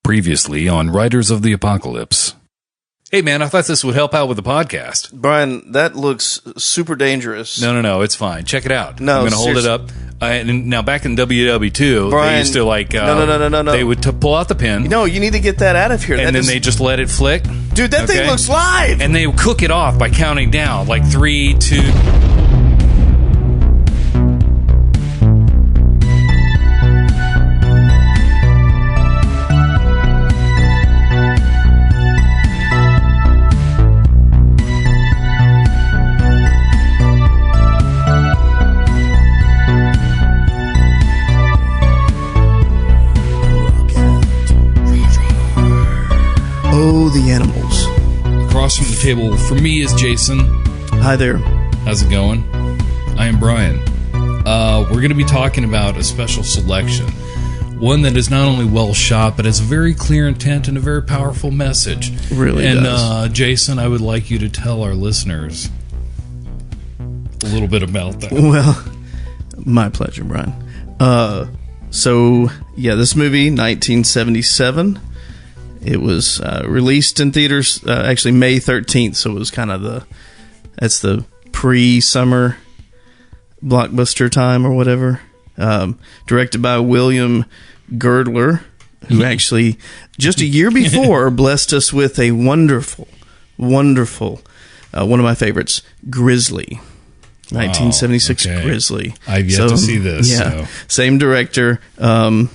Previously on Riders of the Apocalypse. Hey, man, I thought this would help out with the podcast. Brian, that looks super dangerous. No, it's fine. Check it out. No, I'm going to hold it up. Now, back in WW2, Brian, they used to like... No. They would pull out the pin. No, you need to get that out of here. And then they just let it flick. Dude, that thing looks live! And they cook it off by counting down, like 3, 2... Oh, the animals. Across from the table for me is Jason. Hi there. How's it going? I am Brian. We're going to be talking about a special selection. One that is not only well shot, but has a very clear intent and a very powerful message. Really does. And Jason, I would like you to tell our listeners a little bit about that. Well, my pleasure, Brian. This movie, 1977. It was released in theaters actually May 13th, so it was kind of that's the pre-summer blockbuster time or whatever. Directed by William Girdler, who actually just a year before blessed us with a wonderful, one of my favorites, Grizzly. 1976 Grizzly. I've yet to see this. Yeah, same director. I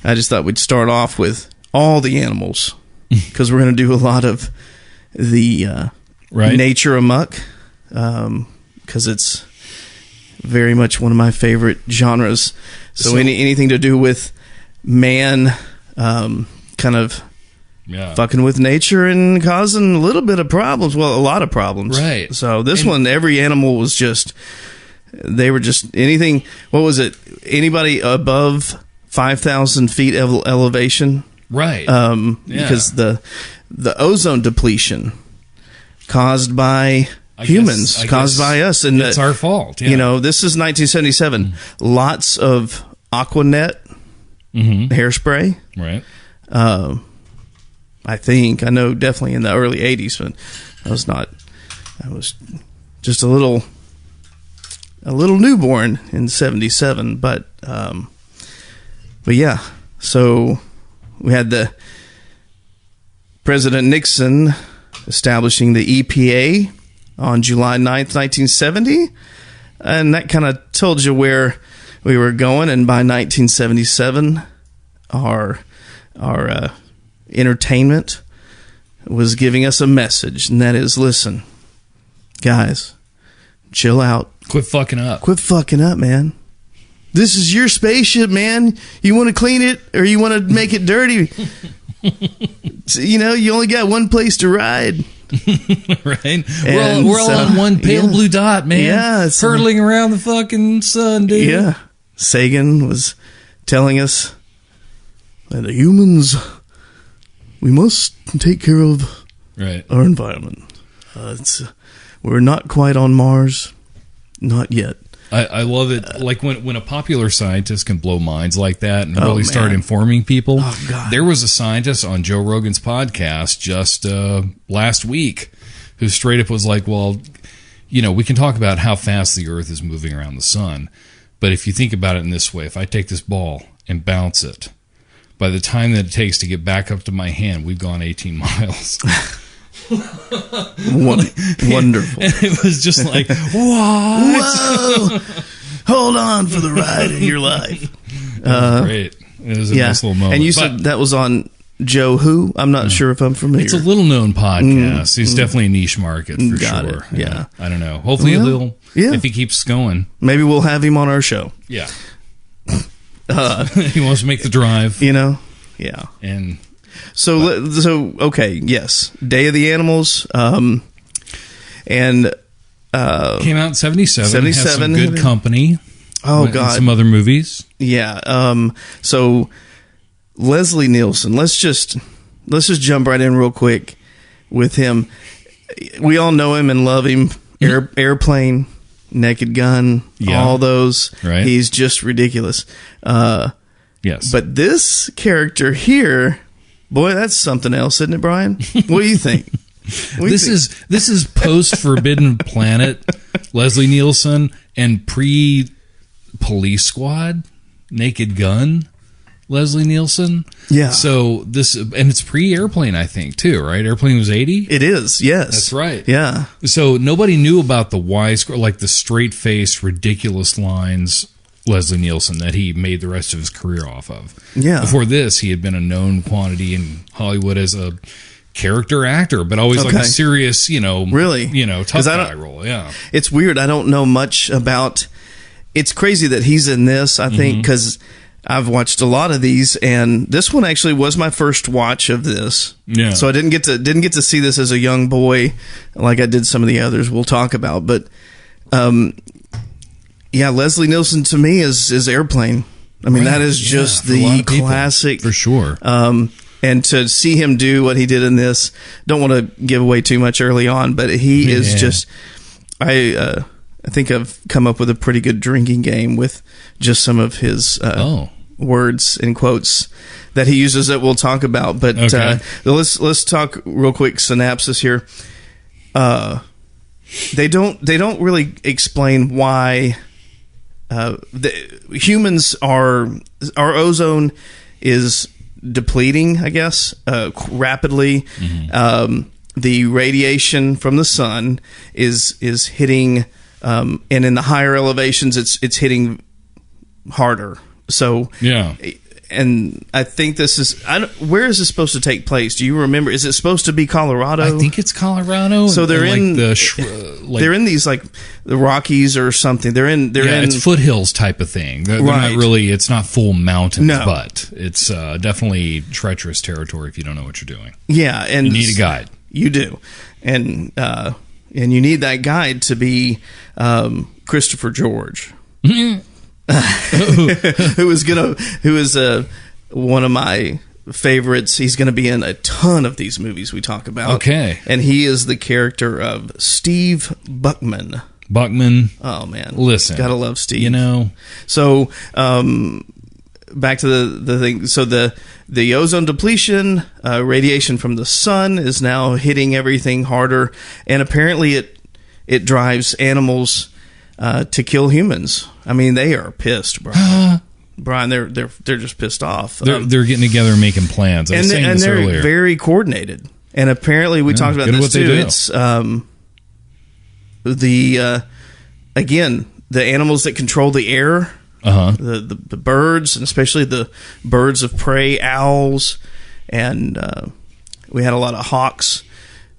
just thought we'd start off with all the animals, because we're going to do a lot of the nature amok, because it's very much one of my favorite genres. So anything to do with man kind of fucking with nature and causing a little bit of problems. Well, a lot of problems. Right. So this one, every animal was just, they were just anything, what was it? Anybody above 5,000 feet elevation? Right. Because the ozone depletion caused by humans, caused by us. And it's our fault. Yeah. You know, this is 1977. Lots of Aquanet hairspray. Right. I know definitely in the early 80s, but I was just a little newborn in 77. But yeah, so we had the President Nixon establishing the EPA on July 9th, 1970. And that kind of told you where we were going. And by 1977, our entertainment was giving us a message. And that is, listen, guys, chill out. Quit fucking up. Quit fucking up, man. This is your spaceship, man. You want to clean it or you want to make it dirty? You only got one place to ride. Right? We're all on one pale blue dot, man. Yeah. Hurtling around the fucking sun, dude. Yeah. Sagan was telling us that the humans, we must take care of our environment. We're not quite on Mars. Not yet. I love it. Like when a popular scientist can blow minds like that and really start informing people. Oh, God. There was a scientist on Joe Rogan's podcast just last week who straight up was like, well, we can talk about how fast the Earth is moving around the sun. But if you think about it in this way, if I take this ball and bounce it, by the time that it takes to get back up to my hand, we've gone 18 miles. Wonderful. And it was just like, what? Whoa! Hold on for the ride of your life. Great. It was a nice little moment. And you said that was on Joe who? I'm not sure if I'm familiar. It's a little known podcast. He's definitely a niche market for Got sure. It. Yeah. I don't know. Hopefully he'll, if he keeps going. Maybe we'll have him on our show. Yeah. He wants to make the drive. Yeah. And okay, yes. Day of the Animals. And came out in 77. Has some good company. Oh, God. Some other movies. Yeah. So Leslie Nielsen, let's just jump right in real quick with him. We all know him and love him. Airplane, Naked Gun, all those. Right. He's just ridiculous. Yes. But this character here Boy, that's something else, isn't it, Brian? What do you think? This is post Forbidden Planet, Leslie Nielsen, and pre Police Squad, Naked Gun, Leslie Nielsen. Yeah. So it's pre Airplane, I think, too, right? Airplane was 80? It is, yes. That's right. Yeah. So nobody knew about the like the straight-faced, ridiculous lines Leslie Nielsen that he made the rest of his career off of. Yeah. Before this, he had been a known quantity in Hollywood as a character actor, but always like a serious, really, tough guy role. Yeah. It's weird. I don't know much about. It's crazy that he's in this. I think because I've watched a lot of these, and this one actually was my first watch of this. Yeah. So I didn't get to see this as a young boy like I did some of the others we'll talk about. But Leslie Nielsen to me is Airplane. I mean, that is just the classic for sure. And to see him do what he did in this, don't want to give away too much early on, but he is just. I think I've come up with a pretty good drinking game with just some of his words and quotes that he uses that we'll talk about. But let's talk real quick synopsis here. They don't really explain why humans our ozone is depleting, I guess, rapidly. The radiation from the sun is hitting, and in the higher elevations, it's hitting harder. So and I think this is. Where is this supposed to take place? Do you remember? Is it supposed to be Colorado? I think it's Colorado. So they're in they're in these like the Rockies or something. They're in it's foothills type of thing. They're not really. It's not full mountains, but it's definitely treacherous territory if you don't know what you're doing. Yeah, and you need a guide. You do, and you need that guide to be Christopher George. who is one of my favorites. He's going to be in a ton of these movies we talk about. Okay. And he is the character of Steve Buckman. Oh, man. Listen. Gotta love Steve. So, back to the thing. So the ozone depletion, radiation from the sun is now hitting everything harder. And apparently it drives animals to kill humans. I mean, they are pissed, Brian. Brian, they're just pissed off. They're getting together and making plans. I was saying this earlier. They're very coordinated. And apparently, we talked about this too. It's again the animals that control the air, the birds, and especially the birds of prey, owls, and we had a lot of hawks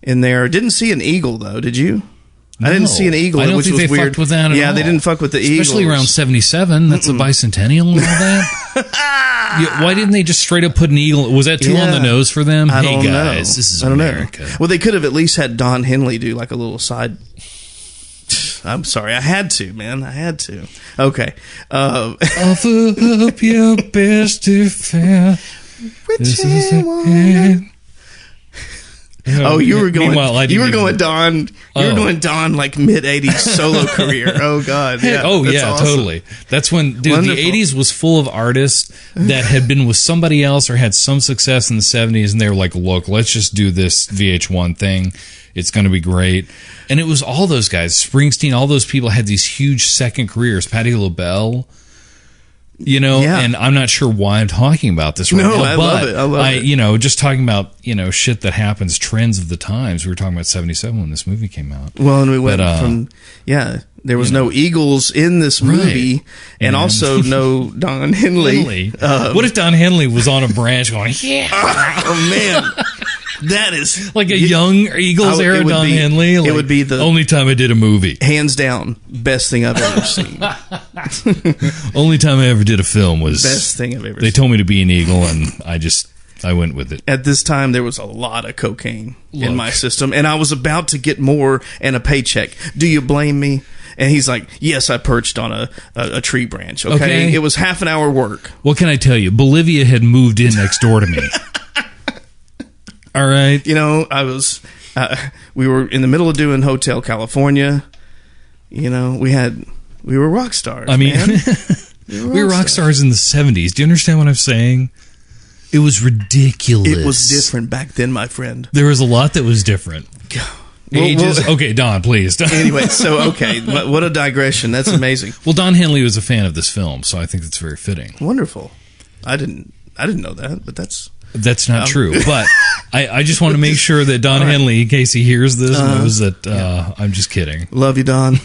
in there. Didn't see an eagle though. Did you? I didn't see an eagle, which was weird. Fucked with that at all. They didn't fuck with the eagles. Especially around 77. That's a bicentennial and all that. Why didn't they just straight up put an eagle? Was that too on the nose for them? I don't know. This is America. Well, they could have at least had Don Henley do like a little side. I'm sorry. I had to, man. I had to. Okay. Offer up your best defense. Oh, you were going. You were going Don. You were going Don like mid '80s solo career. Oh God. Yeah. Awesome. Totally. That's when, dude. Wonderful. The '80s was full of artists that had been with somebody else or had some success in the '70s, and they were like, "Look, let's just do this VH1 thing. It's going to be great." And it was all those guys. Springsteen. All those people had these huge second careers. Patti LaBelle. And I'm not sure why I'm talking about this right now. I love it. I love it. Just talking about, shit that happens, trends of the times. We were talking about 77 when this movie came out. Well, and we went from, there was no eagles in this movie, and also no Don Henley. What if Don Henley was on a branch going, yeah? Oh, man. That is like a young Eagles era Don Henley. It would be the only time I did a movie. Hands down, best thing I've ever seen. Only time I ever did a film was best thing I've ever seen. They told me to be an eagle, and I went with it. At this time, there was a lot of cocaine in my system, and I was about to get more and a paycheck. Do you blame me? And he's like, yes, I perched on a tree branch. Okay? It was half an hour work. What can I tell you? Bolivia had moved in next door to me. All right. I was, we were in the middle of doing Hotel California. We were rock stars. I mean, we were rock stars in the 70s. Do you understand what I'm saying? It was ridiculous. It was different back then, my friend. There was a lot that was different. Ages. Okay, Don, please. Anyway, so, okay. What a digression. That's amazing. Well, Don Henley was a fan of this film, so I think that's very fitting. Wonderful. I didn't know that, but that's not true. But I just want to make sure that Don Henley, in case he hears this, knows that I'm just kidding. Love you, Don.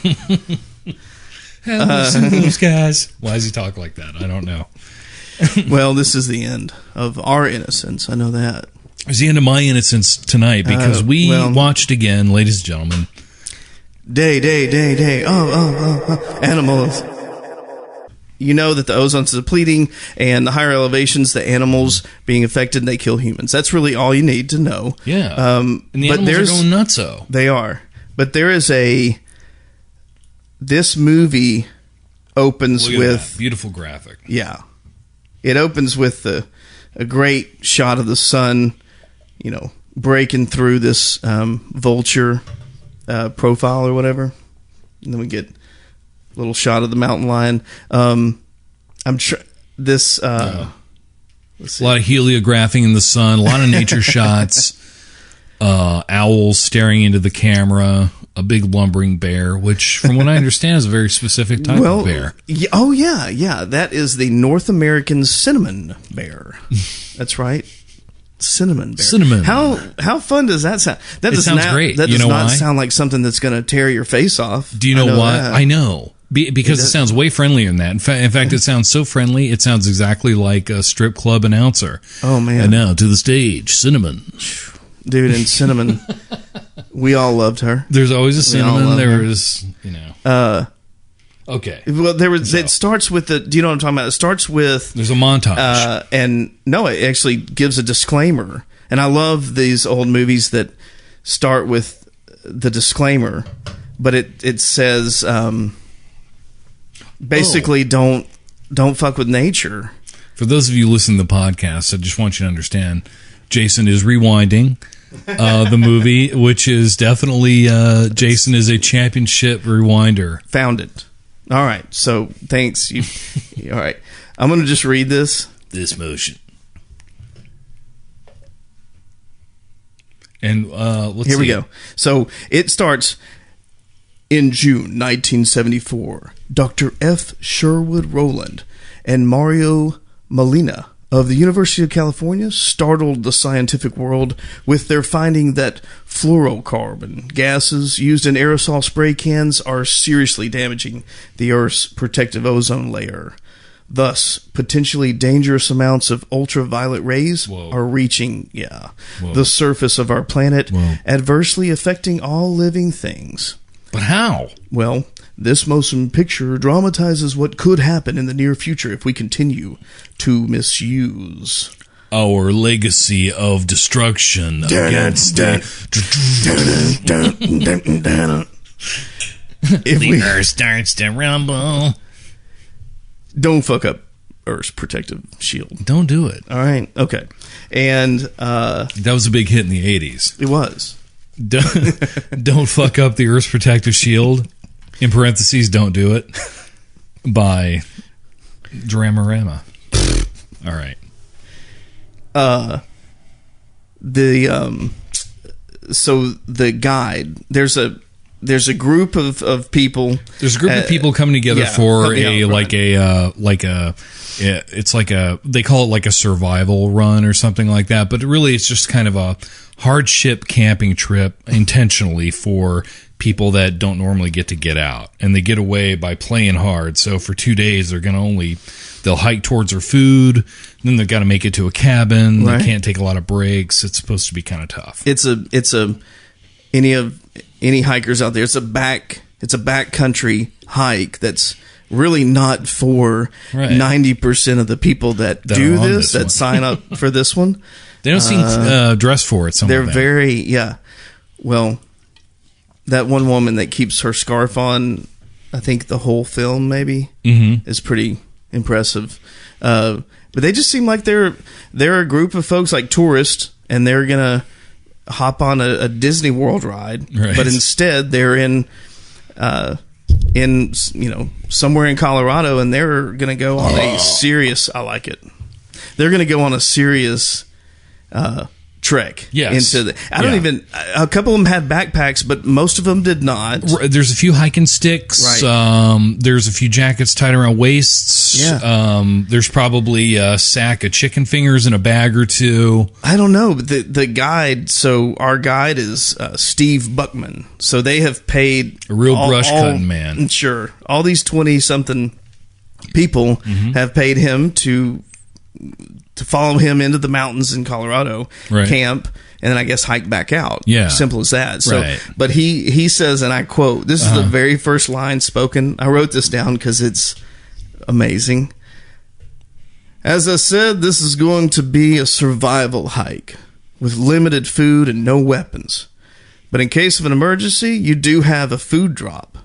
Listen, those guys. Why does he talk like that? I don't know. Well, this is the end of our innocence. I know that. It's the end of my innocence tonight because we watched again, ladies and gentlemen. Day. Oh. Animals. You know that the ozone's depleting, and the higher elevations, the animals being affected, and they kill humans. That's really all you need to know. Yeah. And the animals are going nutso. They are. But there is this movie opens with... That beautiful graphic. Yeah. It opens with a great shot of the sun, breaking through this vulture profile or whatever. And then we get a little shot of the mountain lion. I'm sure this... a lot of heliographing in the sun, a lot of nature shots, owls staring into the camera, a big lumbering bear, which, from what I understand, is a very specific type of bear. Yeah. That is the North American cinnamon bear. That's right. Cinnamon bear. Cinnamon. How fun does that sound? That sounds great. That does not sound like something that's going to tear your face off. Do you know why? I know. Because it sounds way friendlier than that. In fact, it sounds so friendly, it sounds exactly like a strip club announcer. Oh, man. And now to the stage, Cinnamon. Dude, and Cinnamon, we all loved her. There's always a Cinnamon. There was, okay. Well, it starts with do you know what I'm talking about? It starts with... There's a montage. And no, it actually gives a disclaimer. And I love these old movies that start with the disclaimer, but it says... basically, don't fuck with nature. For those of you listening to the podcast, I just want you to understand, Jason is rewinding the movie, which is definitely Jason is a championship rewinder. Found it. All right. So thanks. All right. I'm going to just read this. This motion. And let's Here see. we go. So it starts. In June 1974, Dr. F. Sherwood Rowland and Mario Molina of the University of California startled the scientific world with their finding that fluorocarbon gases used in aerosol spray cans are seriously damaging the Earth's protective ozone layer. Thus, potentially dangerous amounts of ultraviolet rays are reaching the surface of our planet, adversely affecting all living things. But how? Well, this motion picture dramatizes what could happen in the near future if we continue to misuse our legacy of destruction against the Earth starts to rumble. Don't fuck up Earth's protective shield. Don't do it. All right. Okay. And that was a big hit in the 80s. It was. Don't fuck up the Earth's protective shield. In parentheses, don't do it. By Dramarama. All right. So the guide. There's a group of people. There's a group of people coming together for they call it like a survival run or something like that, but really it's just kind of a hardship camping trip intentionally for people that don't normally get out, and they get away by playing hard. So for 2 days they'll hike towards their food, then they've got to make it to a cabin. Right. They can't take a lot of breaks. It's supposed to be kind of tough. Any hikers out there, it's a backcountry hike that's really not for 90% of the people that do this, that sign up for this one. They don't seem dressed for it. They're very, well, that one woman that keeps her scarf on, I think the whole film maybe, is pretty impressive. But they just seem like they're a group of folks like tourists, and they're going to hop on a Disney World ride, but instead they're in somewhere in Colorado, and they're going to go on a serious. I like it. they're going to go on a serious trek. Yes. Into the. I don't even. A couple of them had backpacks, but most of them did not. There's a few hiking sticks. Right. There's a few jackets tied around waists. Yeah. There's probably a sack of chicken fingers in a bag or two. I don't know. But the guide. So our guide is Steve Buckman. So they have paid A real brush cutting man. Sure. All these 20-something people have paid him to follow him into the mountains in Colorado, Right. camp, and then I guess hike back out. Yeah. Simple as that. So, Right. but he says, and I quote, this is the very first line spoken. I wrote this down because it's amazing. As I said, this is going to be a survival hike with limited food and no weapons. But in case of an emergency, you do have a food drop.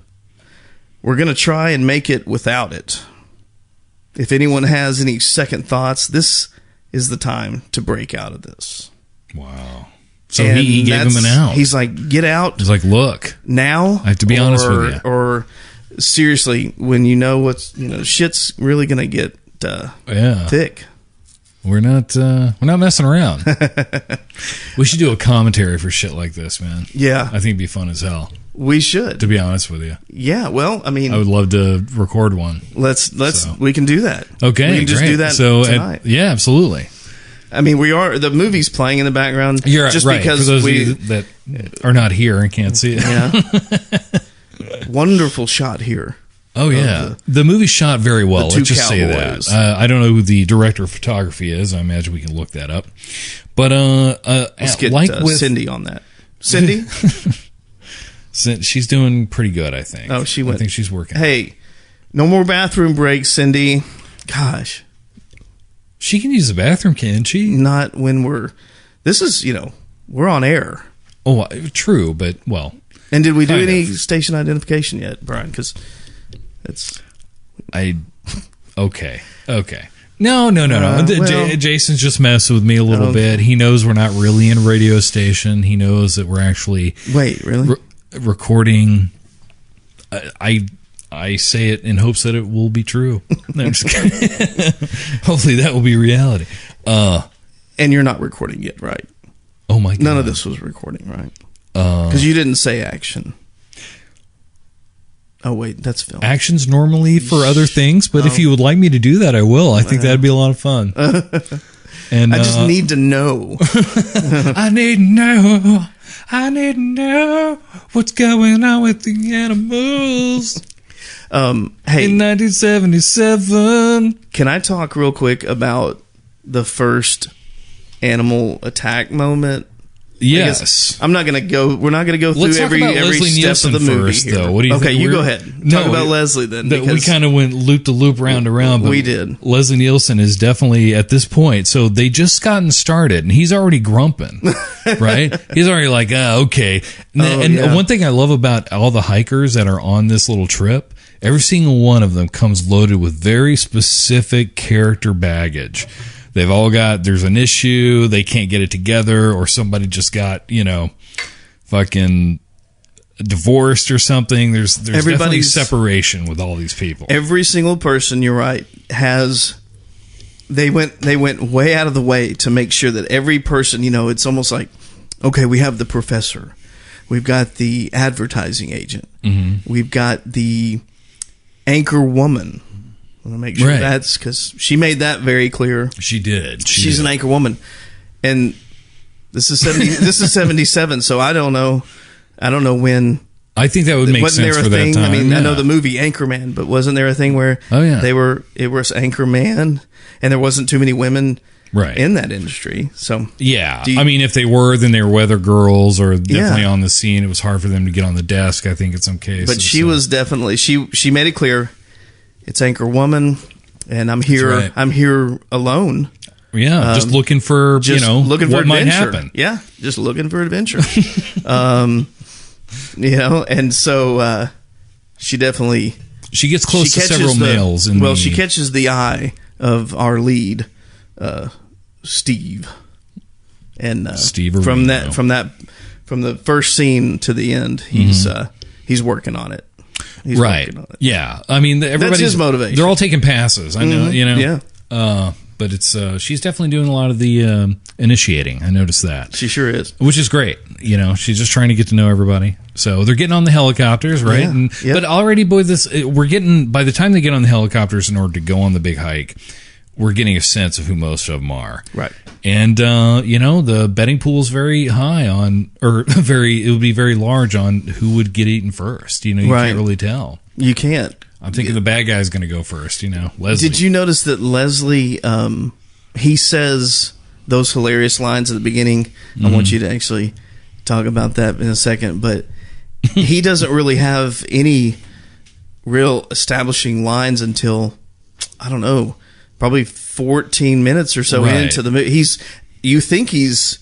We're going to try and make it without it. If anyone has any second thoughts, this is the time to break out of this. Wow. So he gave him an out. He's like, get out He's like, look, now. I have to be honest with you. Or seriously, when you know shit's really going to get thick. We're not messing around. We should do a commentary for shit like this, man. Yeah. I think it'd be fun as hell, We should. to be honest with you. Yeah, well, I mean, I would love to record one. we can do that. Okay, we can just great. do that so tonight. yeah, absolutely. I mean, the movie's playing in the background. You're just right. because for those of you that are not here and can't see it. Yeah. Wonderful shot here. Oh yeah, the movie's shot very well. the Let's two just say cowboys. that. I don't know who the director of photography is. I imagine we can look that up. But Let's get with Cindy on that. Cindy? she's doing pretty good, I think. Oh, she went. I think she's working. Hey, no more bathroom breaks, Cindy. Gosh, She can use the bathroom, can't she? not when this is, we're on air. Oh, true, but well, And did we do Kind any of. station identification yet, Brian? Because it's... okay. No. well- Jason's just messing with me a little bit. He knows we're not really in a radio station. He knows that we're actually Wait, really? recording. I say it in hopes that it will be true. No, I'm just kidding. Hopefully that will be reality. And you're not recording yet, right? Oh my God. None of this was recording, right? Because you didn't say action. Oh, wait, that's film. Action's normally for other things, but if you would like me to do that, I will. I think that'd be a lot of fun. And I just need to know. I need to know what's going on with the animals. Hey, In 1977. can I talk real quick about the first animal attack moment? Yes. I'm not going to go. We're not going to go through Let's talk every about Leslie step Nielsen of the movie first, here. though. What do you okay, think? you go ahead. Talk about Leslie then. We because kind of went loop to loop, round to round. But we did. Leslie Nielsen is definitely at this point. So they just gotten started, and he's already grumping, right? He's already like, okay. And yeah. one thing I love about all the hikers that are on this little trip, every single one of them comes loaded with very specific character baggage. They've all there's an issue, they can't get it together, or somebody just got, fucking divorced or something. There's definitely Everybody's- separation with all these people. Every single person, you're right, has. They went way out of the way to make sure that every person, it's almost like, okay, we have the professor, we've got the advertising agent, we've got the anchor woman. I want to make sure Right. that's because she made that very clear. She did. She's an anchor woman, and this is 70. This is 77. So I don't know when. I think that would make Wasn't sense there a for that thing? time. I mean, I know Yeah. the movie Anchorman, but wasn't there a thing where? Oh, yeah. It was Anchorman, and there wasn't too many women Right. in that industry. So Yeah. Do you- I mean, if they were, then they were weather girls or definitely on the scene. It was hard for them to get on the desk, I think, in some cases. but she was definitely she made it clear it's Anchor Woman, and I'm here. right. I'm here alone. Yeah, just looking for, Looking for what might adventure. happen. Yeah, just looking for adventure. And so she definitely She gets close to catches several males. she catches the eye of our lead, Steve, and Steve from Areno. from the first scene to the end, he's working on it. He's right. working on it. Yeah. I mean, everybody's his motivation. They're all taking passes. I know, Yeah. but it's she's definitely doing a lot of the initiating. I noticed that. She sure is. Which is great. You know, she's just trying to get to know everybody. So they're getting on the helicopters, right? Yeah, But already, boy, we're getting, by the time they get on the helicopters in order to go on the big hike, we're getting a sense of who most of them are. Right. And, you know, the betting pool is very high on, or it would be very large on who would get eaten first. You know, you can't really tell. You can't. I'm thinking the bad guy's going to go first, you know, Leslie. Did you notice that Leslie, he says those hilarious lines at the beginning? Mm-hmm. I want you to actually talk about that in a second, but he doesn't really have any real establishing lines until, I don't know, probably 14 minutes or so into the movie. You think he's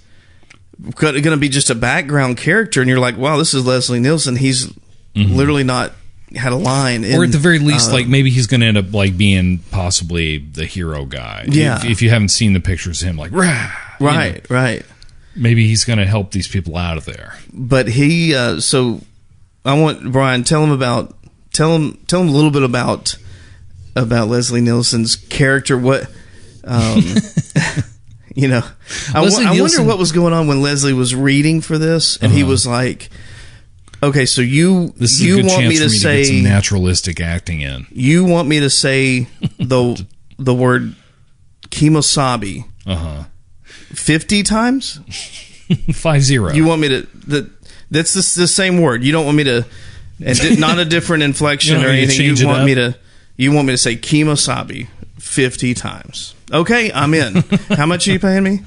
going to be just a background character, and you're like, wow, this is Leslie Nielsen. He's literally not had a line. Or at the very least, like, maybe he's going to end up like being possibly the hero guy. Yeah. If you haven't seen the pictures of him, like, rah, right. Maybe he's going to help these people out of there. But he, so I want Brian, tell him a little bit about Leslie Nielsen's character. What, you know, I wonder what was going on when Leslie was reading for this, and he was like, okay, so you want me to say get some naturalistic acting in. You want me to say the word kemosabe 50 times? 50. You want me to that's the same word. You don't want me to, and not a different inflection or anything. You want me to say kemosabe 50 times. Okay, I'm in. How much are you paying me?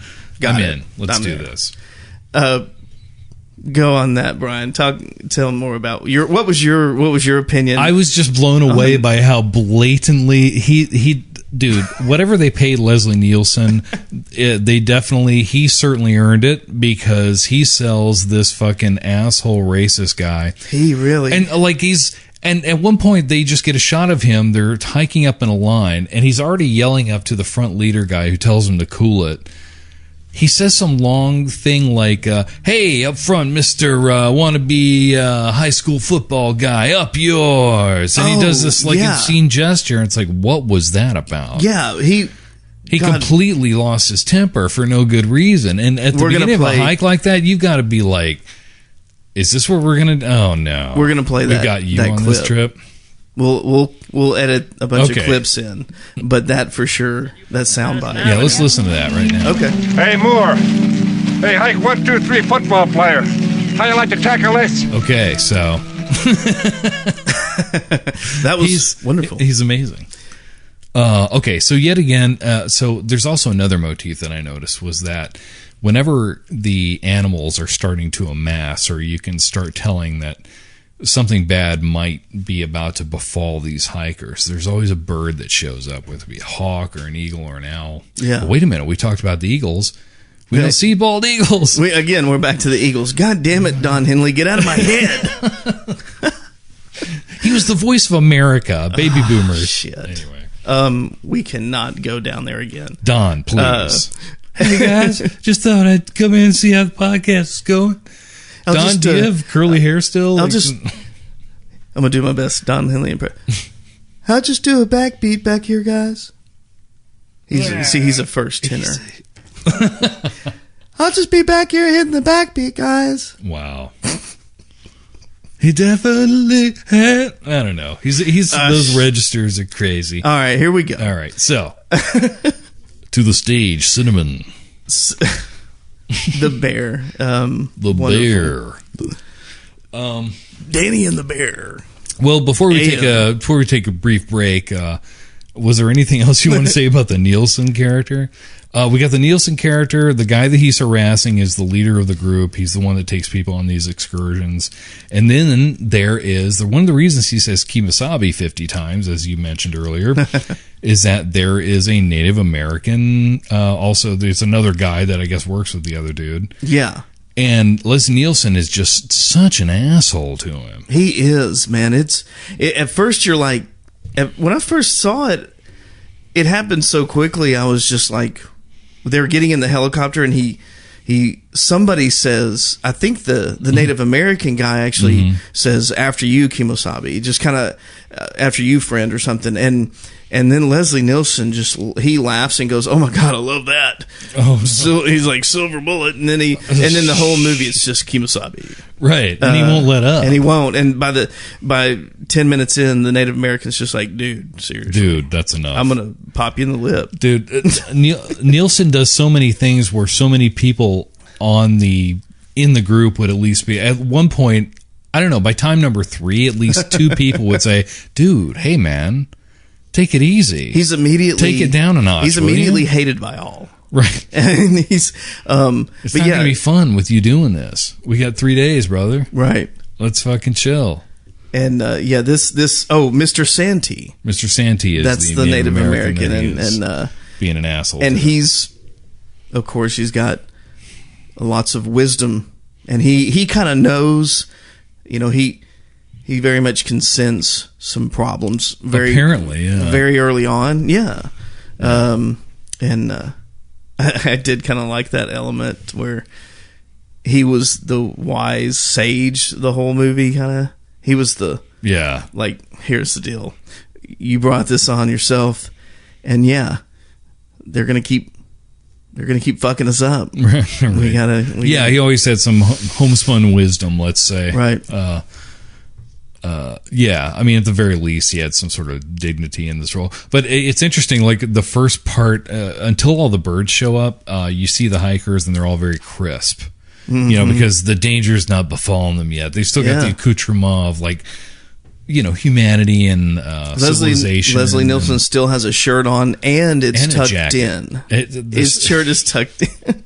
I'm in. Let's do this. Go on that, Brian. Tell more about what was your opinion? I was just blown away by how blatantly he dude, whatever they paid Leslie Nielsen, he certainly earned it, because he sells this fucking asshole racist guy. He really, and like and at one point they just get a shot of him. They're hiking up in a line, and he's already yelling up to the front leader guy who tells him to cool it. He says some long thing like, hey, up front, Mr. Wannabe high school football guy, up yours. And he does this obscene gesture. And it's like, what was that about? Yeah, he completely lost his temper for no good reason. And at the beginning of a hike like that, you've got to be like, is this what we're going to do? Oh, no. We're going to play that. We got you that on clip. this trip. We'll edit a bunch of clips in, but that for sure, that soundbite. Yeah, let's listen to that right now. Okay. Hey, Moore. Hey, hike 1, 2, 3 football player. How you like to tackle this? Okay, so that was wonderful. He's amazing. Okay, so yet again, so there's also another motif that I noticed was that whenever the animals are starting to amass, or you can start telling that something bad might be about to befall these hikers, there's always a bird that shows up, whether it be a hawk or an eagle or an owl. Yeah. But wait a minute, we talked about the eagles. We don't see bald eagles. We're back to the Eagles. God damn it, Don Henley, get out of my head. He was the voice of America, baby boomers. Shit. Anyway. We cannot go down there again. Don, please. Hey guys, just thought I'd come in and see how the podcast is going. Don, do you have curly hair still? I'm going to do my best Don Henley impression. I'll just do a backbeat back here, guys. He's a first tenor. I'll just be back here hitting the backbeat, guys. Wow. He definitely had... I don't know. He's those registers are crazy. All right, here we go. All right, so... to the stage, Cinnamon. The bear. The bear. Danny and the bear. Well, before we take a brief break, was there anything else you want to say about the Nielsen character? We got the Nielsen character. The guy that he's harassing is the leader of the group. He's the one that takes people on these excursions. And then there is one of the reasons he says Kemosabe 50 times, as you mentioned earlier, is that there is a Native American. Also, there's another guy that I guess works with the other dude. Yeah. And Leslie Nielsen is just such an asshole to him. He is, man. At first you're like, when I first saw it, it happened so quickly. I was just like, they were getting in the helicopter and he somebody says, I think the Native American guy actually says, after you, Kimosabe, just kind of after you, friend, or something. And then Leslie Nielsen he laughs and goes, "Oh my God, I love that." Oh, so he's like, "Silver bullet," and then the whole movie it's just Kimosabe, right? And he won't let up, and he won't. And by 10 minutes in, the Native American's just like, "Dude, seriously, dude, that's enough. I'm gonna pop you in the lip, dude." Nielsen does so many things where so many people in the group would at least be at one point. I don't know. By time number 3, at least 2 people would say, "Dude, hey man, take it easy." He's immediately take it down a notch. He's immediately hated by all, right? And he's it's not gonna be fun with you doing this. We got 3 days, brother. Right? Let's fucking chill. And Mr. Santee. Mr. Santee is that's the Native American and being an asshole. And he's, of course, he's got lots of wisdom, and he kind of knows, he very much can sense some problems very early on. Yeah. I did kind of like that element where he was the wise sage the whole movie, he was like, here's the deal. You brought this on yourself, and they're going to keep fucking us up. Right. He always had some homespun wisdom, let's say. Right. I mean, at the very least, he had some sort of dignity in this role. But it's interesting, like the first part, until all the birds show up, you see the hikers and they're all very crisp. Because the danger's not befallen them yet. They still got the accoutrement of, like, humanity and civilization. Leslie Nielsen still has a shirt on, and it's tucked in. His shirt is tucked in.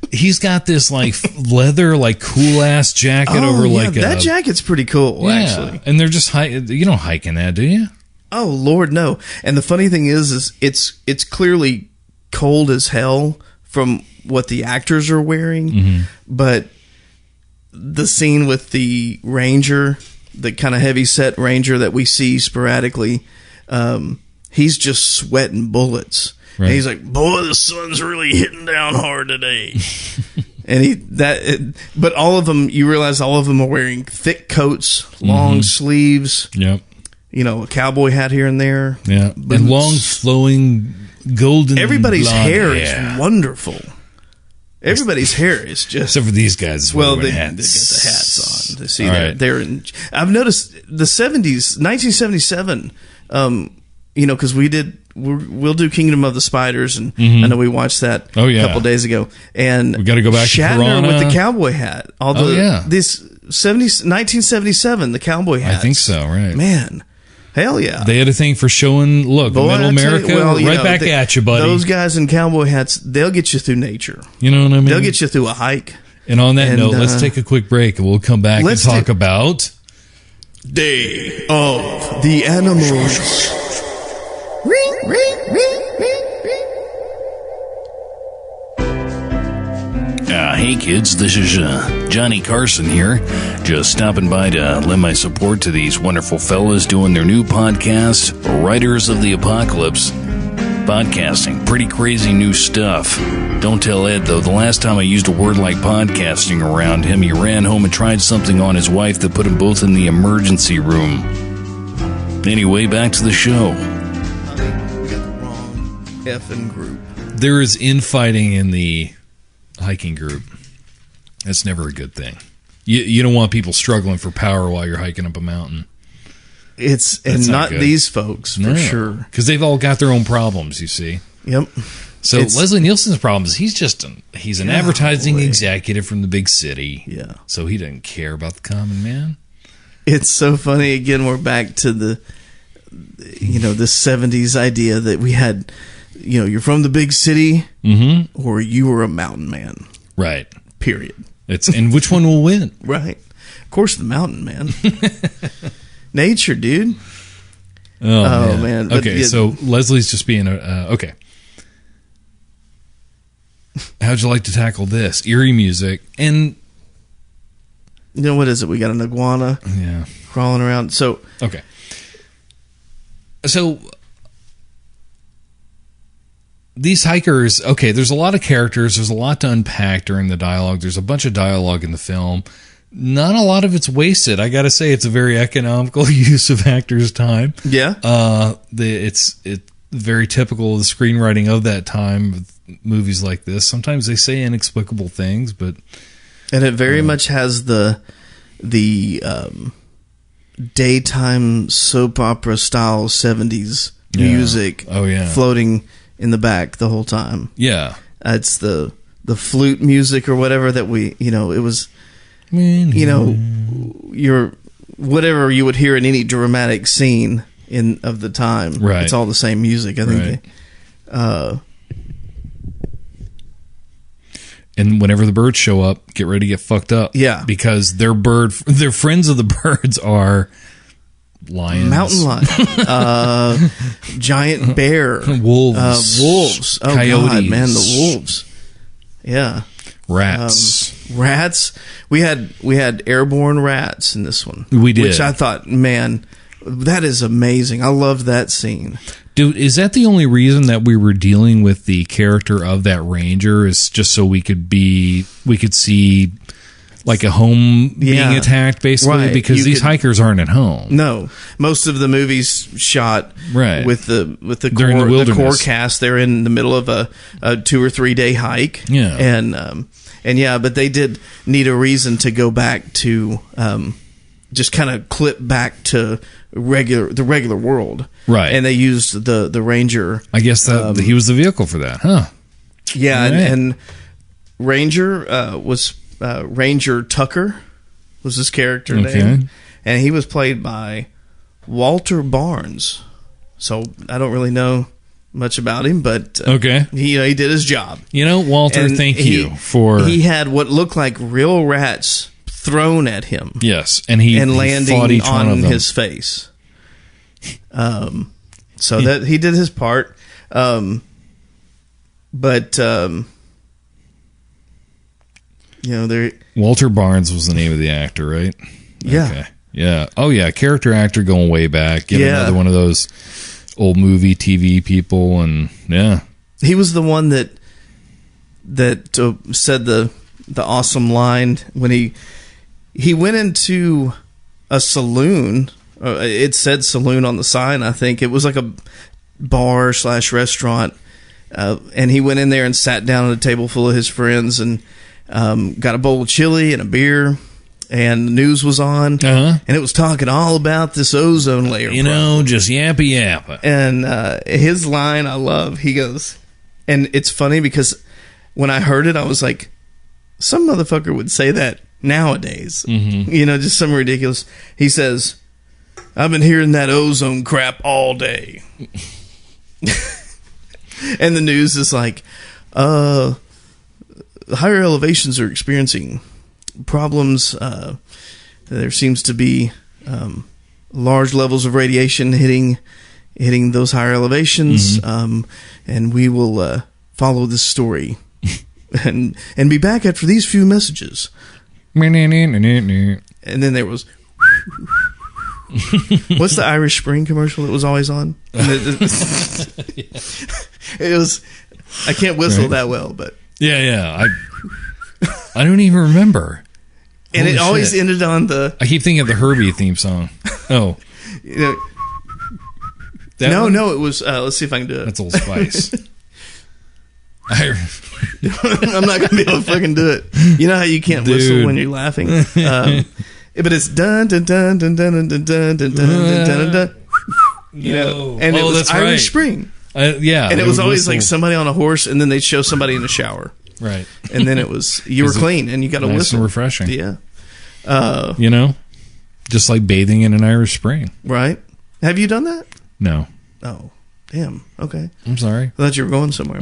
He's got this like leather, like cool ass jacket over like that jacket's pretty cool, actually. And they're just you don't hike in that, do you? Oh Lord, no. And the funny thing is it's clearly cold as hell from what the actors are wearing, but the scene with the ranger, the kind of heavy set ranger that we see sporadically, he's just sweating bullets. Right. And he's like, "Boy, the sun's really hitting down hard today." But all of them, you realize all of them are wearing thick coats, long sleeves. Yep. A cowboy hat here and there. Yeah. Boots. And long flowing golden. Everybody's hair is wonderful. Everybody's hair is just, except for these guys. They got the hats on. See, they're in. I've noticed the 70s, 1977. Because we'll do Kingdom of the Spiders, and I know we watched that a couple days ago. And we got to go back Shatner to Piranha with the cowboy hat. This 1977, the cowboy hat. I think so. Right, man. Hell yeah. They had a thing for showing, middle America, back at you, buddy. Those guys in cowboy hats, they'll get you through nature. You know what I mean? They'll get you through a hike. And on that note, let's take a quick break, and we'll come back and talk about Day of the Animals. Hey kids, this is Johnny Carson here. Just stopping by to lend my support to these wonderful fellas doing their new podcast, Riders of the Apocalypse. Podcasting, pretty crazy new stuff. Don't tell Ed, though, the last time I used a word like podcasting around him, he ran home and tried something on his wife that put them both in the emergency room. Anyway, back to the show. We got the wrong effing group. There is infighting in the hiking group. That's never a good thing. You don't want people struggling for power while you're hiking up a mountain. That's not these folks, for sure. Because they've all got their own problems, you see. Yep. So Leslie Nielsen's problem is he's an advertising executive from the big city. Yeah. So he doesn't care about the common man. It's so funny. Again, we're back to the 70s idea that we had, you're from the big city or you were a mountain man. Right. Period. And which one will win? Right. Of course, the mountain man. Nature, dude. Oh man. Okay, so Leslie's just being okay. How'd you like to tackle this? Eerie music and what is it? We got an iguana crawling around. So okay. So these hikers, okay, there's a lot of characters. There's a lot to unpack during the dialogue. There's a bunch of dialogue in the film. Not a lot of it's wasted. I got to say, it's a very economical use of actors' time. Yeah. It's very typical of the screenwriting of that time with movies like this. Sometimes they say inexplicable things, but... And it very much has the daytime soap opera style 70s music floating in the back the whole time. Yeah. It's the flute music or whatever that it was, your whatever you would hear in any dramatic scene of the time. Right. It's all the same music. I think and whenever the birds show up, get ready to get fucked up. Yeah. Because their friends of the birds are lions. Mountain lion. Giant bear. Wolves. Wolves. Oh, Coyotes. God, man, the wolves. Yeah. Rats. Rats. We had airborne rats in this one. We did. Which I thought, man, that is amazing. I loved that scene. Dude, is that the only reason that we were dealing with the character of that ranger? Is just so we could see like a home being attacked, basically? Right. Because these hikers aren't at home. No, most of the movies shot with the core cast. They're in the middle of a 2 or 3 day hike. Yeah, and but they did need a reason to go back to just kind of clip back to the regular world. Right. And they used the ranger. I guess that he was the vehicle for that, huh? Yeah, right. and Ranger was Ranger Tucker was his character name, and he was played by Walter Barnes. So I don't really know much about him, but he did his job. Walter, and thank you for. He had what looked like real rats thrown at him. Yes, and he landing fought each one on of them. his face. So that he did his part, but Walter Barnes was the name of the actor, right? Yeah. Okay. Yeah. Oh yeah, character actor going way back. Another one of those old movie TV people, and he was the one that said the awesome line when he went into a saloon. It said saloon on the sign. I think it was like a bar / restaurant, and he went in there and sat down at a table full of his friends and got a bowl of chili and a beer, and the news was on, and it was talking all about this ozone layer. Just yappa. And his line I love. He goes, and it's funny because when I heard it, I was like, some motherfucker would say that nowadays. Mm-hmm. Just something ridiculous. He says, I've been hearing that ozone crap all day. And the news is like, higher elevations are experiencing problems. There seems to be large levels of radiation hitting those higher elevations. Mm-hmm. And we will follow this story and be back after these few messages. And then there was... What's the Irish Spring commercial that was always on? It was. I can't whistle that well, but I don't even remember. And Holy it always shit. Ended on the. I keep thinking of the Herbie theme song. Oh, no, it was. Let's see if I can do it. That's Old Spice. I'm not gonna be able to fucking do it. You know how you can't whistle when you're laughing. But it's dun dun dun dun dun dun dun dun dun dun dun. And it was Irish Spring. And it was always like somebody on a horse, and then they'd show somebody in a shower. Right. And then it was you were clean, and you got a nice whistle. And refreshing. Yeah. Just like bathing in an Irish Spring. Right. Have you done that? No. Oh. Damn. Okay. I'm sorry. I thought you were going somewhere.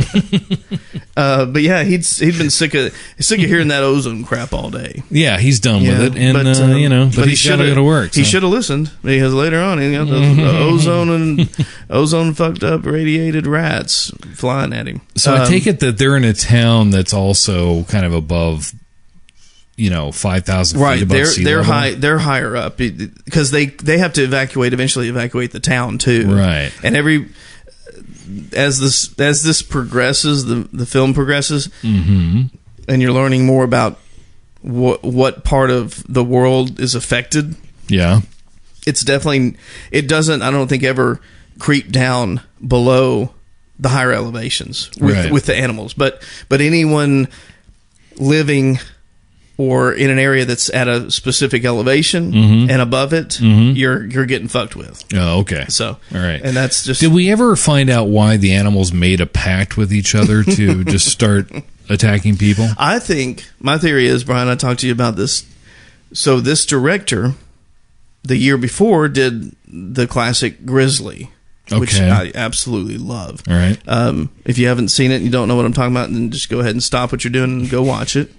But yeah, he'd been sick of hearing that ozone crap all day. Yeah, he's done with it, and but he's got to go to work. He should have listened because later on he got the ozone fucked up radiated rats flying at him. So I take it that they're in a town that's also kind of above 5,000 feet above sea level. They're higher up because they have to eventually evacuate the town too. Right. And as this progresses, the film progresses, Mm-hmm. and you're learning more about what part of the world is affected. Yeah. It's definitely, it doesn't, I don't think, ever creep down below the higher elevations with the animals, but anyone living or in an area that's at a specific elevation and above it, you're getting fucked with. Oh, okay. So, all right. and that's just. Did we ever find out why the animals made a pact with each other to just start attacking people? I think my theory is, Brian, I talked to you about this. So this director, the year before, did the classic Grizzly, which Okay. I absolutely love. All right. If you haven't seen it and you don't know what I'm talking about, then just go ahead and stop what you're doing and go watch it.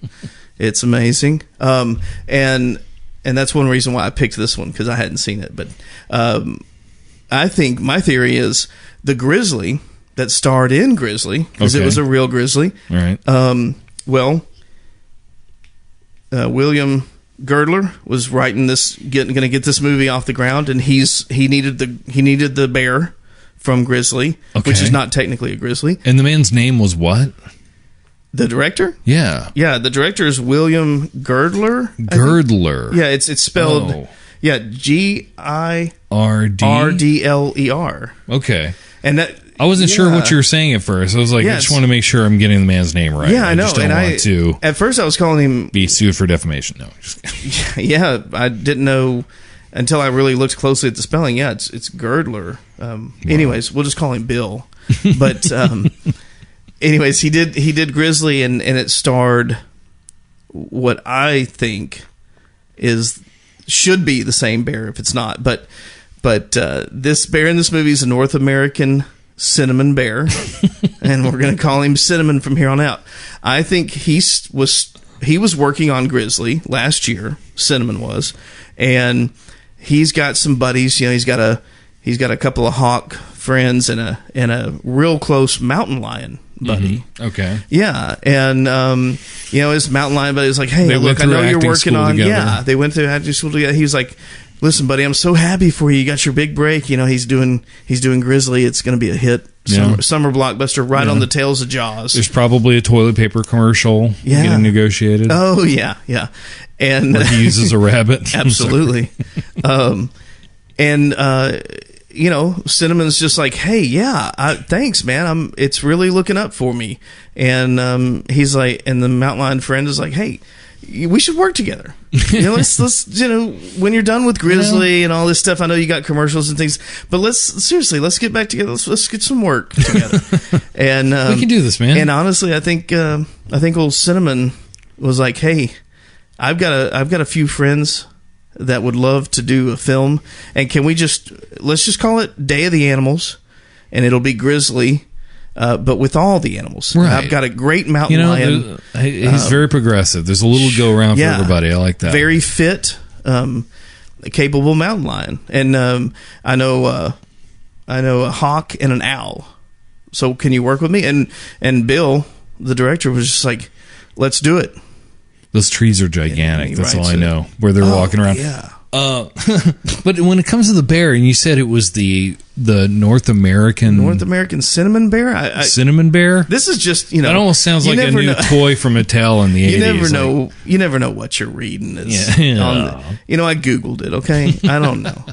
It's amazing. And that's one reason why I picked this one, because I hadn't seen it. But I think my theory is the grizzly that starred in Grizzly, because it Okay. was a real grizzly. All right. William Girdler was writing this, going to get this movie off the ground, and he needed the bear from Grizzly, which Okay. is not technically a grizzly. And the man's name was what? The director? Yeah. Yeah, the director is William Girdler. I think. Girdler. Yeah, it's spelled Oh. Girdler. RD. Okay. And that I wasn't sure what yeah. you were saying at first. I was like, Yeah, I just it's- want to make sure I'm getting the man's name right. Yeah, I know. just don't And want to at first I was calling him. be sued for defamation. No. Just kidding. Yeah, I didn't know until I really looked closely at the spelling. Yeah, it's Girdler. Anyways, we'll just call him Bill. But anyways, he did Grizzly, and it starred what I think should be the same bear if it's not. But this bear in this movie is a North American cinnamon bear, and we're going to call him Cinnamon from here on out. I think he was working on Grizzly last year. Cinnamon was, and he's got some buddies. You know, he's got a couple of hawk friends and a real close mountain lion buddy. Okay. Yeah, and his mountain lion buddy was like, "Hey, They look, went I know through you're acting working school on." together. Yeah, they went through acting school together. He was like, "Listen, buddy, I'm so happy for you. You got your big break. You know, he's doing Grizzly. It's going to be a hit, Yeah. summer blockbuster, right on the tails of Jaws." There's probably a toilet paper commercial getting negotiated. Oh yeah, and Where he uses a rabbit. absolutely. Cinnamon's just like, "Hey, yeah, thanks, man. It's really looking up for me." And he's like, and the mountain lion friend is like, "Hey, we should work together. Let's when you're done with Grizzly and all this stuff. I know you got commercials and things, but let's get back together. Let's get some work together." And we can do this, man. And honestly, I think old Cinnamon was like, "Hey, I've got a few friends that would love to do a film, and let's just call it Day of the Animals, and it'll be Grizzly, but with all the animals." Right. I've got a great mountain lion. He's very progressive. There's a little go around for everybody. I like that. Very fit, capable mountain lion, and I know a hawk and an owl. So can you work with me? And Bill, the director, was just like, "Let's do it." Those trees are gigantic. he That's all writes I it. know. Where they're walking around. Yeah. But when it comes to the bear, and you said it was the North American cinnamon bear. cinnamon bear. This is just That almost sounds you like a never new know. toy from Mattel in the 80s. You never like- know. You never know what you're reading. It's Yeah. I googled it. Okay, I don't know,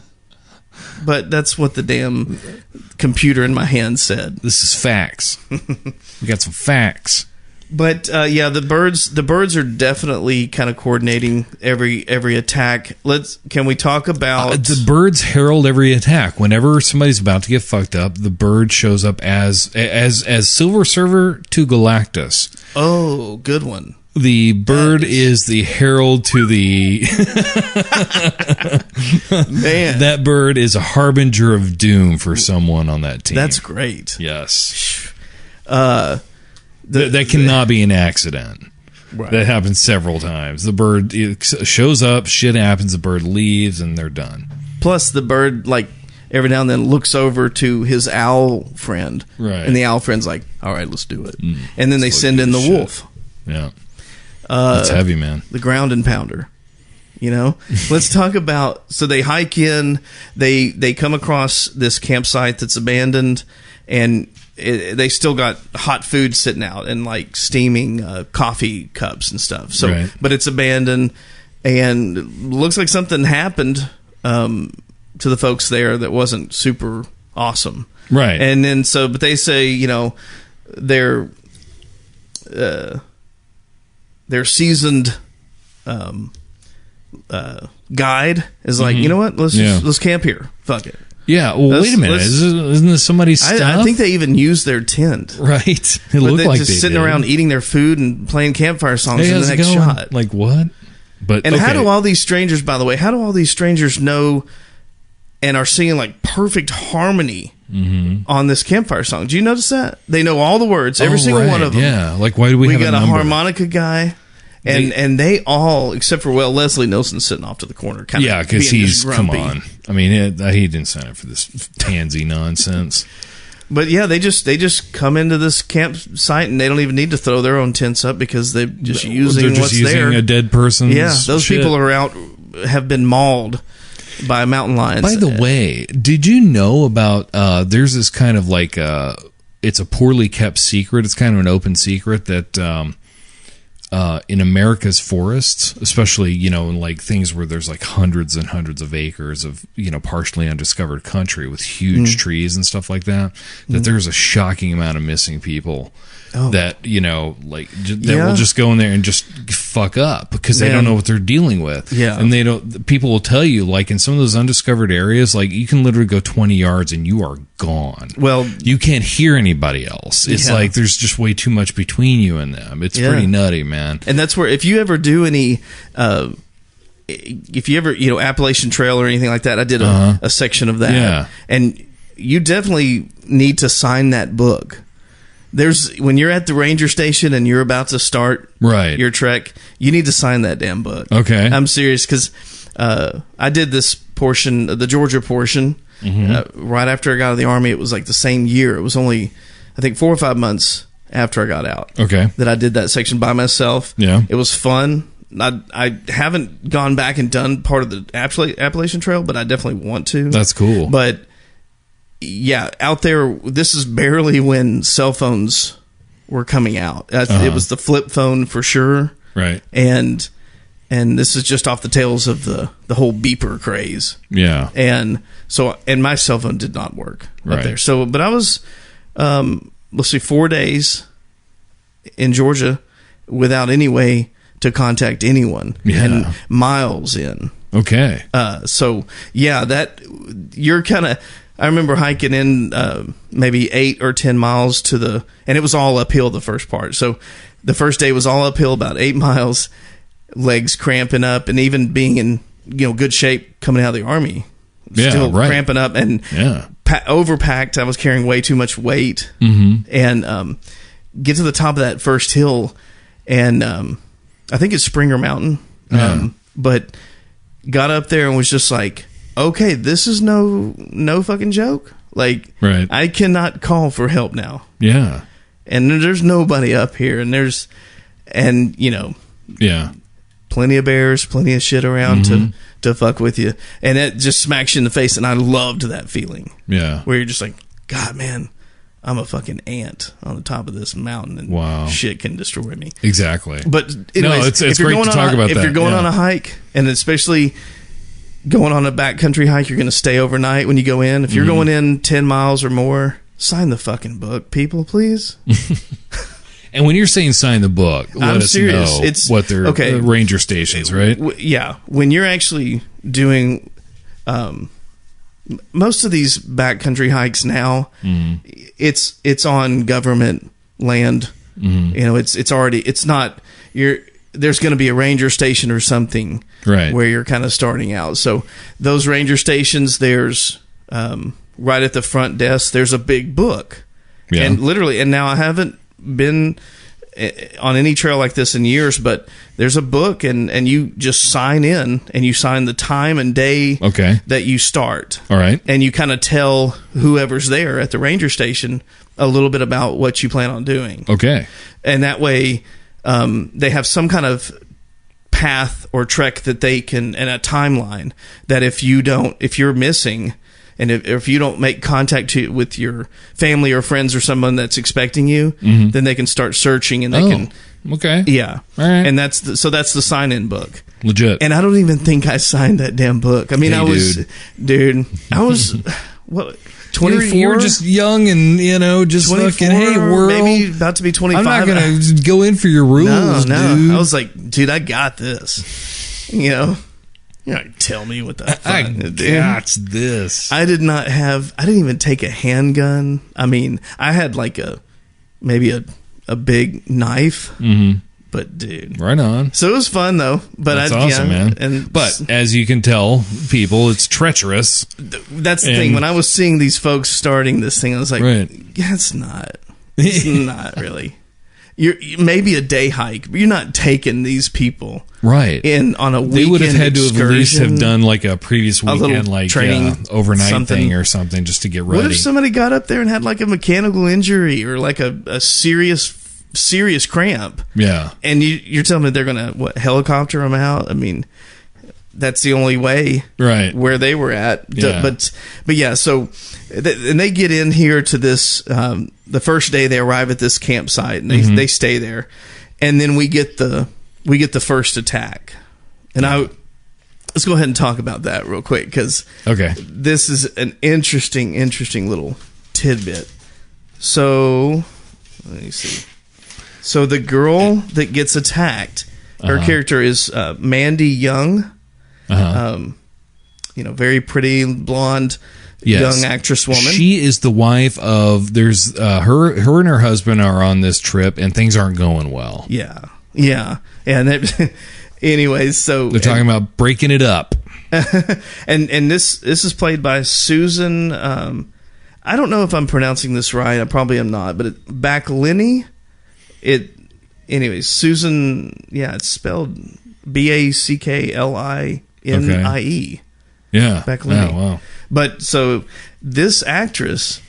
but that's what the damn computer in my hand said. This is facts. We got some facts. But the birds are definitely kind of coordinating every attack. Can we talk about The birds herald every attack. Whenever somebody's about to get fucked up, the bird shows up as Silver Surfer to Galactus. Oh, good one. The bird is the herald to the... Man, That bird is a harbinger of doom for someone on that team. that's great. Yes. That cannot be an accident. Right. That happens several times. The bird shows up, shit happens, the bird leaves, and they're done. Plus, the bird, like, every now and then looks over to his owl friend. Right. And the owl friend's like, "All right, let's do it." And then they Let's send do in the this shit. wolf, Yeah. That's heavy, man. the ground and pounder. Let's talk about, so they hike in, they come across this campsite that's abandoned, and they still got hot food sitting out and like steaming coffee cups and stuff. So, Right. but it's abandoned, and it looks like something happened to the folks there that wasn't super awesome. Right. And then but they say, their seasoned guide is like, you know what? Let's camp here. Fuck it. Yeah. Well, wait a minute. Isn't this somebody's stuff? I think they even used their tent. Right. It But looked they like just they sitting did. around eating their food and playing campfire songs Hey, in the how's it next going? shot. Like what? But And how okay. do all these strangers, by the way, know and are singing like perfect harmony on this campfire song? Do you notice that? They know all the words, every single one of them. Yeah. Like why do we have got a number? harmonica guy. And they all, except for Leslie Nielsen sitting off to the corner, kind Yeah, of because being he's just come grumpy. on. I mean, he didn't sign up for this pansy nonsense. But yeah, they just come into this campsite and they don't even need to throw their own tents up because they're just using They're just what's using there. a dead person's Yeah, those shit. people have been mauled by mountain lions. By the way, did you know about there's this kind of like it's a poorly kept secret. It's kind of an open secret that in America's forests, especially, in like things where there's like hundreds and hundreds of acres of, partially undiscovered country with huge trees and stuff like that, that there's a shocking amount of missing people that, that will just go in there and just fuck up because they don't know what they're dealing with. Yeah. And people will tell you, like in some of those undiscovered areas, like you can literally go 20 yards and you are gone. Well, You can't hear anybody else. It's Yeah. like there's just way too much between you and them. It's pretty nutty, man. and that's where, if you ever do any, if you ever, Appalachian Trail or anything like that, I did a section of that. Yeah. And you definitely need to sign that book. When you're at the ranger station and you're about to start Right. your trek, you need to sign that damn book. Okay. I'm serious because I did this portion, the Georgia portion, right after I got out of the Army. It was like the same year. It was only, I think, 4 or 5 months after I got out. Okay. That I did that section by myself. Yeah. It was fun. I haven't gone back and done part of the Appalachian Trail, but I definitely want to. That's cool. But yeah, out there, this is barely when cell phones were coming out. It was the flip phone for sure. Right. And this is just off the tails of the whole beeper craze. Yeah. And my cell phone did not work Right. up there. So, but I was, 4 days in Georgia without any way to contact anyone. Yeah. And miles in. Okay. So yeah, that you're kind of. I remember hiking in maybe 8 or 10 miles and it was all uphill the first part. So the first day was all uphill, about 8 miles, legs cramping up, and even being in good shape coming out of the Army, Yeah, still right. cramping up and Yeah. overpacked. I was carrying way too much weight, and get to the top of that first hill, and I think it's Springer Mountain, but got up there and was just like, okay, this is no fucking joke. Like, Right. I cannot call for help now, Yeah. and there's nobody up here, and Yeah. plenty of bears, plenty of shit around to fuck with you, and it just smacks you in the face. And I loved that feeling Yeah. where you're just like, God, man, I'm a fucking ant on the top of this mountain, and Wow. shit can destroy me. Exactly. But anyways, it's if you're great going to talk about if that. you're going Yeah. on a hike, and especially going on a backcountry hike, you're going to stay overnight when you go in. If you're going in 10 miles or more, sign the fucking book, people, please. And when you're saying sign the book, let I'm us serious. know It's what they're okay. ranger stations, right? Yeah, when you're actually doing most of these backcountry hikes now, it's on government land. It's not there's going to be a ranger station or something, Right. where you're kind of starting out. So those ranger stations, there's right at the front desk, there's a big book, Yeah. and literally, and now I haven't been on any trail like this in years, but there's a book, and you just sign in, and you sign the time and day Okay. that you start. All right. And you kind of tell whoever's there at the ranger station a little bit about what you plan on doing. Okay. And that way, they have some kind of path or trek that they can, and a timeline that if you're missing, And if you don't make contact with your family or friends or someone that's expecting you, then they can start searching and they can. Okay. Yeah. All right. And that's the sign-in book. Legit. And I don't even think I signed that damn book. I mean, Hey, I was what, 24? You were just young and, just 24, fucking, hey, world. maybe about to be 25. I'm not going to go in for your rules, no. dude. I was like, dude, I got this. You're not going to tell me what the fuck. I got this. I didn't even take a handgun. I mean, I had like maybe a big knife. Mm-hmm. But dude, right on. So it was fun though. But that's awesome, man. But as you can tell, people, it's treacherous. That's the thing. When I was seeing these folks starting this thing, I was like, yeah, it's not really. You're maybe a day hike, but you're not taking these people in on a weekend. They would have had excursion, to at least have done like a previous weekend, like training, overnight thing or something, just to get ready. What if somebody got up there and had like a mechanical injury or like a serious cramp? Yeah. And you're telling me they're going to helicopter them out? I mean, that's the only way where they were at. Yeah. But yeah, so and they get in here to this the first day they arrive at this campsite and they stay there. And then we get the first attack. And let's go ahead and talk about that real quick cuz this is an interesting little tidbit. So, let me see. So the girl that gets attacked, her character is Mandy Young. Very pretty, blonde, young actress woman. She is the wife of. There's her and her husband are on this trip, and things aren't going well. Yeah. And anyways, so they're talking about breaking it up. and this is played by Susan. I don't know if I'm pronouncing this right. I probably am not, but Backlinie. Anyways, Susan. Yeah, it's spelled Backlinie. Yeah. Backlinie. Oh, wow. But so this actress,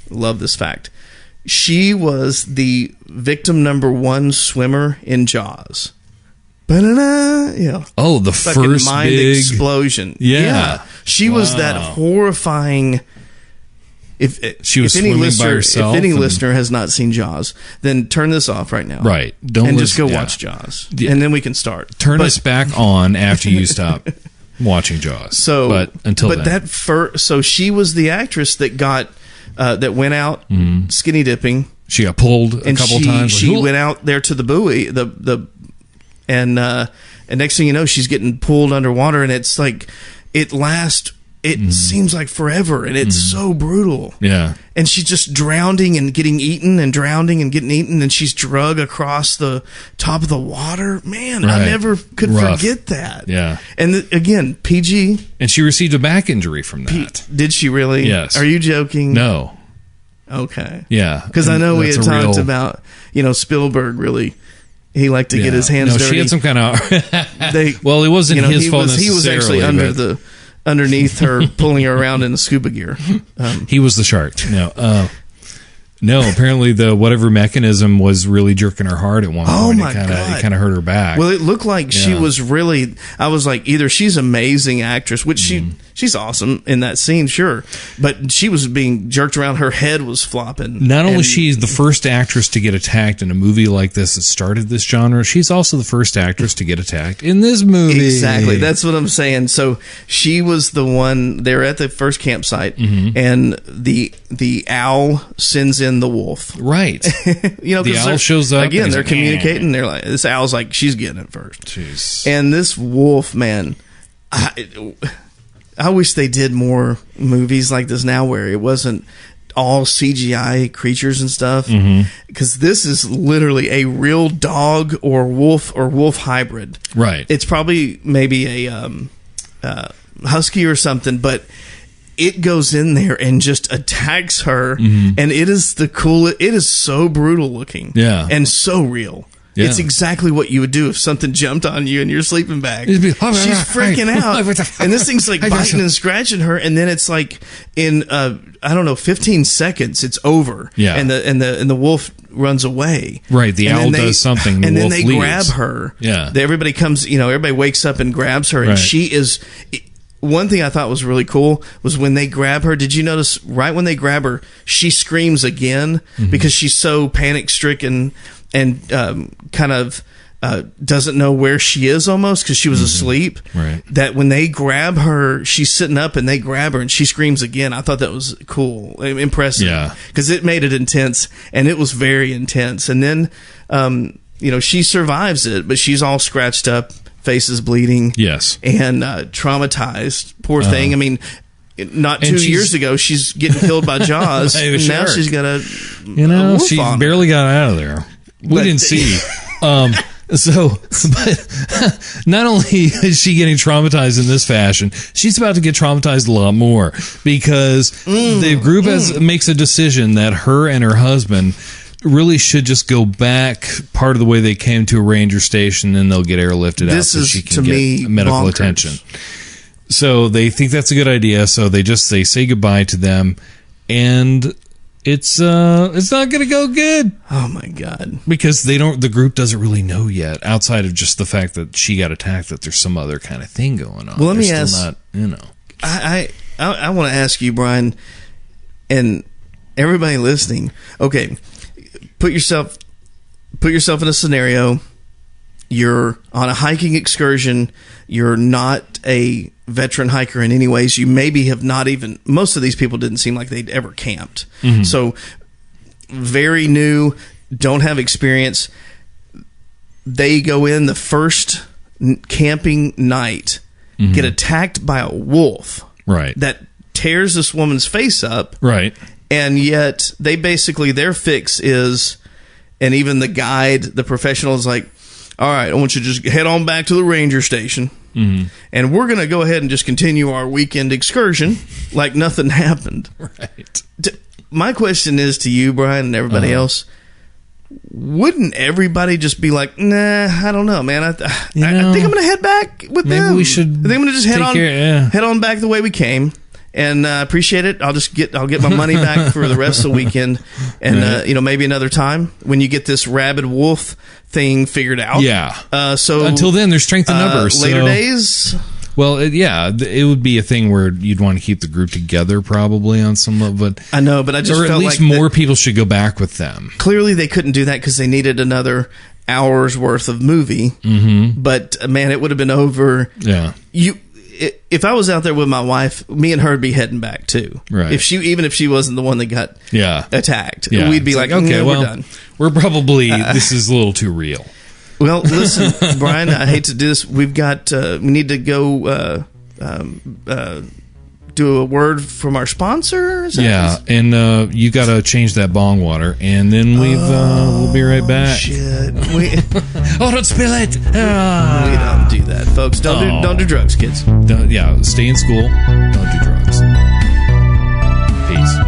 love this fact. She was the victim number 1 swimmer in Jaws. Ba-da-da, Oh, the first mind big explosion. Yeah. She was that horrifying. She was swimming by herself. If any listener has not seen Jaws, then turn this off right now. Right. Just go watch Jaws. And then we can start. Turn us back on after you stop watching Jaws. So she was the actress that got that went out skinny dipping. She got pulled a couple times. She went out there to the buoy, and next thing you know, she's getting pulled underwater, and it's like it lasts. It seems like forever, and it's so brutal. Yeah. And she's just drowning and getting eaten and drowning and getting eaten, and she's drug across the top of the water. Man, I never could forget that. Yeah. And again, PG. And she received a back injury from that. Did she really? Yes. Are you joking? No. Okay. Yeah. Because I know we had talked about, Spielberg really... He liked to get his hands dirty. She had some kind of... well, it wasn't his fault necessarily. He was actually underneath her, pulling her around in the scuba gear. He was the shark. No, apparently the whatever mechanism was really jerking her hard at one point. Oh my God. It kind of hurt her back. Well, it looked like she was really... I was like, either she's an amazing actress, which she's awesome in that scene, sure, but she was being jerked around. Her head was flopping. Not only she's the first actress to get attacked in a movie like this that started this genre, she's also the first actress to get attacked in this movie. Exactly. That's what I'm saying. So she was the one... They were at the first campsite, and the owl sends in the wolf. Right. The owl shows up. Again, they're communicating. They're like, this owl's like, she's getting it first. Jeez. And this wolf, man, I wish they did more movies like this now where it wasn't all CGI creatures and stuff. Because this is literally a real dog or wolf hybrid. Right. It's probably maybe a husky or something, but it goes in there and just attacks her, and it is it is so brutal looking, and so real. Yeah. It's exactly what you would do if something jumped on you in your sleeping bag. She's freaking out, and this thing's like biting and scratching her, and then it's like in 15 seconds it's over, and the wolf runs away. Right, the owl does something, and then they grab her. Yeah, everybody comes, everybody wakes up and grabs her, and she is. one thing I thought was really cool was when they grab her. Did you notice right when they grab her, she screams again because she's so panic stricken and kind of doesn't know where she is almost because she was asleep. Right. That when they grab her, she's sitting up and they grab her and she screams again. I thought that was cool, impressive. Yeah. Because it made it intense, and it was very intense. And then, she survives it, but she's all scratched up, face is bleeding. Yes. And traumatized. Poor thing. I mean, not 2 years ago, she's getting killed by Jaws. And now she's got a wolf she on her. barely got out of there. We didn't see. But not only is she getting traumatized in this fashion, she's about to get traumatized a lot more because the group makes a decision that her and her husband really should just go back part of the way they came to a ranger station, and they'll get airlifted out so she can get medical attention. So they think that's a good idea. So they say goodbye to them, and it's not going to go good. Oh my God. Because the group doesn't really know yet, outside of just the fact that she got attacked, that there's some other kind of thing going on. Well, let me They're ask, still not, I want to ask you, Brian, and everybody listening. Okay, put yourself in a scenario. You're on a hiking excursion. You're not a veteran hiker in any ways. You maybe have not even, most of these people didn't seem like they'd ever camped. So very new, don't have experience. They go in the first camping night, get attacked by a wolf. Right. That tears this woman's face up. Right. And yet they basically, their fix is, and even the guide, the professional is like, all right, I want you to just head on back to the ranger station, and we're going to go ahead and just continue our weekend excursion like nothing happened. Right. My question is to you, Brian, and everybody else, wouldn't everybody just be like, nah, I don't know, man. I think I'm going to head back with them. Maybe we should. I think I'm going to just head on back the way we came. And appreciate it. I'll get my money back for the rest of the weekend, and maybe another time when you get this rabid wolf thing figured out. Yeah. So until then, there's strength in numbers. Later days. Well, it would be a thing where you'd want to keep the group together, probably on some level. But I know, but I just or at felt least like more people should go back with them. Clearly, they couldn't do that because they needed another hour's worth of movie. But man, it would have been over. Yeah. If I was out there with my wife, me and her would be heading back too. Right. Even if she wasn't the one that got attacked, we'd be like, okay, well, we're done. We're probably this is a little too real. Well, listen, Brian, I hate to do this. We've got we need to go do a word from our sponsor. And you got to change that bong water, and then we'll be right back. Shit, don't spill it. We don't do that, folks. Don't do drugs, kids. Stay in school. Don't do drugs. Peace.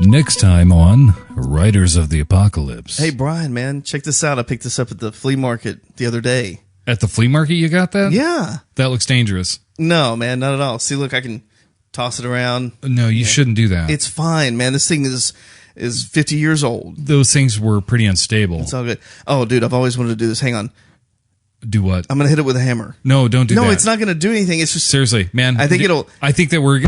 Next time on Riders of the Apocalypse. Hey, Brian, man, check this out. I picked this up at the flea market the other day. At the flea market you got that? Yeah. That looks dangerous. No, man, not at all. See, look, I can toss it around. No, you shouldn't do that. It's fine, man. This thing is 50 years old. Those things were pretty unstable. It's all good. Oh, dude, I've always wanted to do this. Hang on. Do what? I'm going to hit it with a hammer. No, don't do that. No, it's not going to do anything. It's just... Seriously, man. I think I think that we're...